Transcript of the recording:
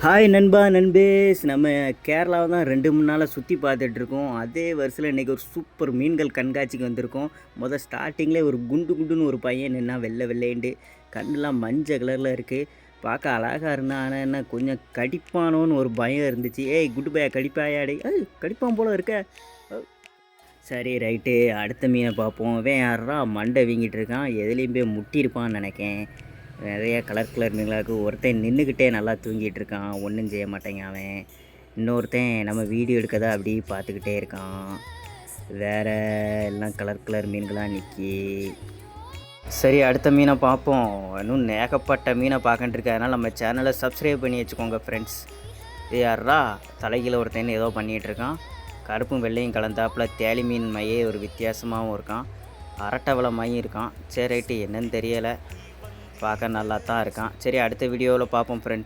Hi நண்பா நண்பேஸ், நம்ம கேரளாவை தான் 2 3 நாளாக சுற்றி பார்த்துட்ருக்கோம். அதே வரிசையில் இன்றைக்கி ஒரு சூப்பர் மீன்கள் கண்காட்சிக்கு வந்திருக்கோம். ஸ்டார்டிங்கில் ஒரு குண்டு குண்டுன்னு ஒரு பையன் நின்னா, வெள்ளை வெள்ளையண்டு கண்ணெலாம் மஞ்சள் கலரில் இருக்குது. பார்க்க அழகாக இருந்தான். ஆனால் என்ன கொஞ்சம் கடிப்பானோன்னு ஒரு பயம் இருந்துச்சு. ஏய் குண்டு பையா, கடிப்பாயாடே, கடிப்பான் போல் இருக்க. சரி ரைட்டு, அடுத்த மீனை பார்ப்போம். இவன் யாரா மண்டை வீங்கிட்டு இருக்கான், எதுலேயும் போய் முட்டியிருப்பான்னு நினைக்கேன். நிறைய கலர் கலர் மீன்களாக ஒருத்தன் நின்றுக்கிட்டே நல்லா தூங்கிட்டு இருக்கான், ஒன்றும் செய்ய மாட்டேங்க அவன். இன்னொருத்தன் நம்ம வீடியோ எடுக்கதான் அப்படி பார்த்துக்கிட்டே இருக்கான். வேறு எல்லாம் கலர் கலர் மீன்களாக நிற்கி. சரி அடுத்த மீனை பார்ப்போம். இன்னும் ஏகப்பட்ட மீனை பார்க்கன்ட்ருக்கு. அதனால் நம்ம சேனலை சப்ஸ்கிரைப் பண்ணி வச்சுக்கோங்க ஃப்ரெண்ட்ஸ். இது யாரா தலைகீழ ஒருத்தன் ஏதோ பண்ணிகிட்ருக்கான். கருப்பும் வெள்ளையும் கலந்தாப்பில் தேலி மீன் மையே ஒரு வித்தியாசமாகவும் இருக்கான். அரட்டை மையும் இருக்கான். சரி ரைட்டு, என்னன்னு தெரியலை, பார்க்க நல்லா தான் இருக்கான். சரி அடுத்த வீடியோவில் பார்ப்போம் ஃப்ரெண்ட்ஸ்.